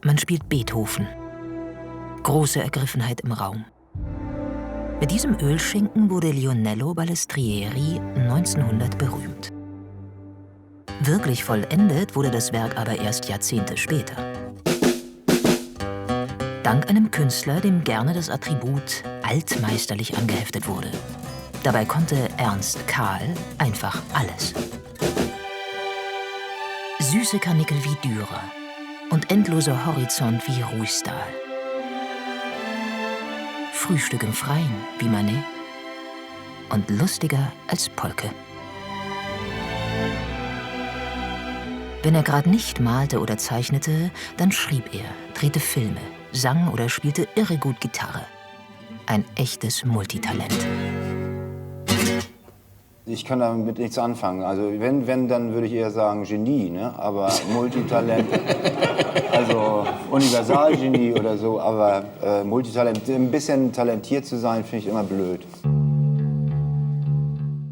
Man spielt Beethoven. Große Ergriffenheit im Raum. Mit diesem Ölschinken wurde Lionello Balestrieri 1900 berühmt. Wirklich vollendet wurde das Werk aber erst Jahrzehnte später. Dank einem Künstler, dem gerne das Attribut altmeisterlich angeheftet wurde. Dabei konnte Ernst Kahl einfach alles. Süße Karnickel wie Dürer und endloser Horizont wie Ruisdael. Frühstück im Freien wie Manet und lustiger als Polke. Wenn er gerade nicht malte oder zeichnete, dann schrieb er, drehte Filme, sang oder spielte irre gut Gitarre. Ein echtes Multitalent. Ich kann damit nichts anfangen. Also wenn dann würde ich eher sagen Genie, ne? Aber Multitalent, also Universalgenie oder so, aber Multitalent, ein bisschen talentiert zu sein, finde ich immer blöd.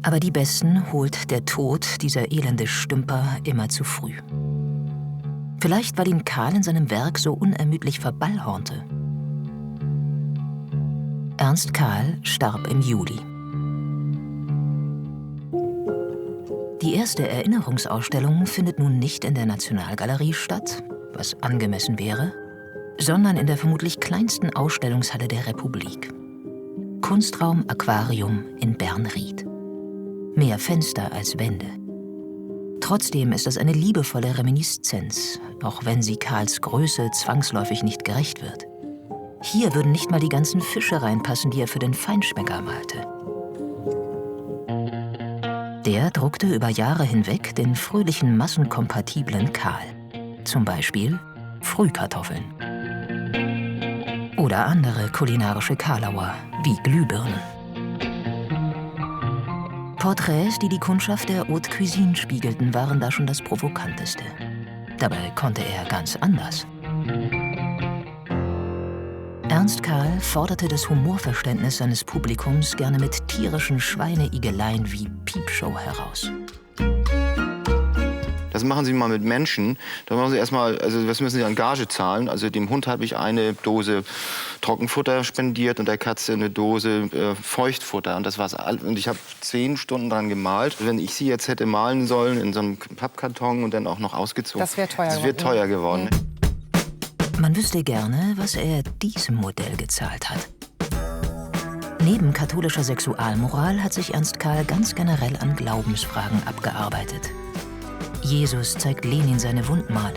Aber die Besten holt der Tod dieser elende Stümper immer zu früh. Vielleicht, weil ihn Kahl in seinem Werk so unermüdlich verballhornte. Ernst Kahl starb im Juli. Die erste Erinnerungsausstellung findet nun nicht in der Nationalgalerie statt, was angemessen wäre, sondern in der vermutlich kleinsten Ausstellungshalle der Republik. Kunstraum Aquarium in Bernried. Mehr Fenster als Wände. Trotzdem ist das eine liebevolle Reminiszenz, auch wenn sie Kahls Größe zwangsläufig nicht gerecht wird. Hier würden nicht mal die ganzen Fische reinpassen, die er für den Feinschmecker malte. Der druckte über Jahre hinweg den fröhlichen, massenkompatiblen Kahl. Zum Beispiel Frühkartoffeln. Oder andere kulinarische Karlauer, wie Glühbirnen. Porträts, die die Kundschaft der Haute Cuisine spiegelten, waren da schon das Provokanteste. Dabei konnte er ganz anders. Ernst Kahl forderte das Humorverständnis seines Publikums gerne mit tierischen Schweineigeleien wie Piepshow heraus. Das machen Sie mal mit Menschen. Da machen Sie erstmal, also was müssen Sie an Gage zahlen? Also dem Hund habe ich eine Dose Trockenfutter spendiert und der Katze eine Dose Feuchtfutter. Und das war's. Und ich habe 10 Stunden dran gemalt. Wenn ich sie jetzt hätte malen sollen in so einem Pappkarton und dann auch noch ausgezogen, das wäre teuer, teuer geworden. Man wüsste gerne, was er diesem Modell gezahlt hat. Neben katholischer Sexualmoral hat sich Ernst Kahl ganz generell an Glaubensfragen abgearbeitet. Jesus zeigt Lenin seine Wundmale.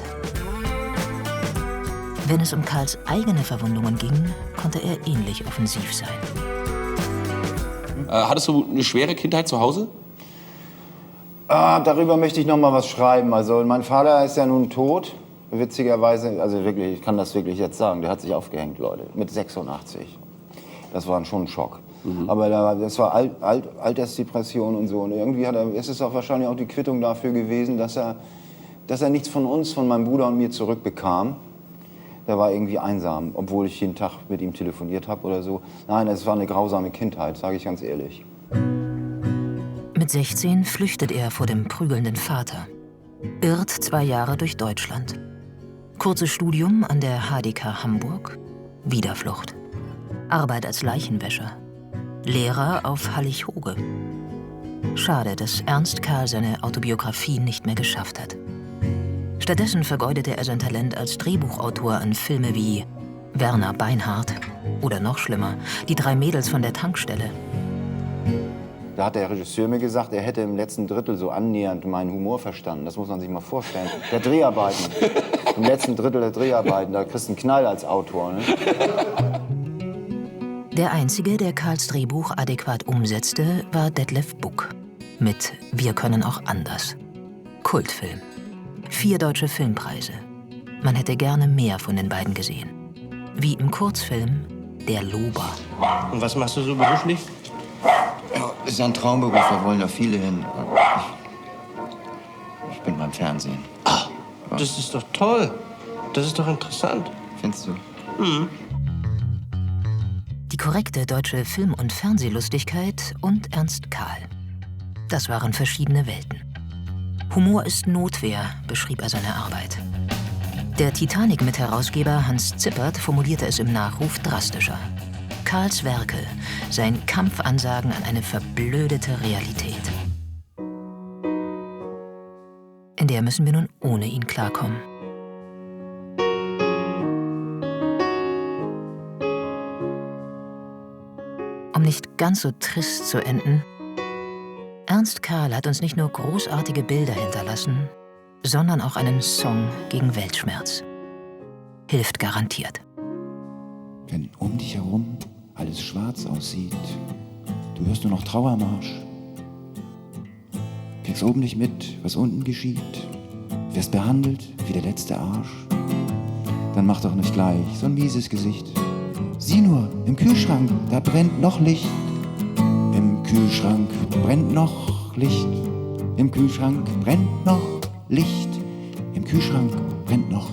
Wenn es um Kahls eigene Verwundungen ging, konnte er ähnlich offensiv sein. Hattest du eine schwere Kindheit zu Hause? Darüber möchte ich noch mal was schreiben. Also mein Vater ist ja nun tot, witzigerweise. Also wirklich, ich kann das wirklich jetzt sagen. Der hat sich aufgehängt, Leute, mit 86. Das war schon ein Schock. Aber das war Altersdepression und so. Und irgendwie ist es auch wahrscheinlich auch die Quittung dafür gewesen, dass er nichts von uns, von meinem Bruder und mir zurückbekam. Der war irgendwie einsam, obwohl ich jeden Tag mit ihm telefoniert habe oder so. Nein, es war eine grausame Kindheit, sage ich ganz ehrlich. Mit 16 flüchtet er vor dem prügelnden Vater. Irrt 2 Jahre durch Deutschland. Kurzes Studium an der HDK Hamburg. Wiederflucht. Arbeit als Leichenwäscher. Lehrer auf Hallig-Hoge. Schade, dass Ernst Kahl seine Autobiografie nicht mehr geschafft hat. Stattdessen vergeudete er sein Talent als Drehbuchautor an Filme wie Werner Beinhardt oder noch schlimmer, Die 3 Mädels von der Tankstelle. Da hat der Regisseur mir gesagt, er hätte im letzten Drittel so annähernd meinen Humor verstanden. Das muss man sich mal vorstellen. Der Dreharbeiten. Im letzten Drittel der Dreharbeiten, da kriegst du einen Knall als Autor. Ne? Der einzige, der Kahls Drehbuch adäquat umsetzte, war Detlef Buck mit Wir können auch anders. Kultfilm. 4 deutsche Filmpreise. Man hätte gerne mehr von den beiden gesehen. Wie im Kurzfilm Der Lober. Und was machst du so beruflich? Ja, ist ja ein Traumberuf, da wollen ja viele hin. Ich bin beim Fernsehen. Ah, das ist doch toll. Das ist doch interessant. Findest du? Die korrekte deutsche Film- und Fernsehlustigkeit und Ernst Kahl. Das waren verschiedene Welten. Humor ist Notwehr, beschrieb er seine Arbeit. Der Titanic-Mitherausgeber Hans Zippert formulierte es im Nachruf drastischer. Karls Werke seien Kampfansagen an eine verblödete Realität. In der müssen wir nun ohne ihn klarkommen. Um nicht ganz so trist zu enden, Ernst Karl hat uns nicht nur großartige Bilder hinterlassen, sondern auch einen Song gegen Weltschmerz. Hilft garantiert. Wenn um dich herum alles schwarz aussieht, du hörst nur noch Trauermarsch. Kriegst oben nicht mit, was unten geschieht, wirst behandelt wie der letzte Arsch. Dann mach doch nicht gleich so ein mieses Gesicht. Sieh nur, im Kühlschrank, da brennt noch Licht. Im Kühlschrank brennt noch Licht. Im Kühlschrank brennt noch Licht. Im Kühlschrank brennt noch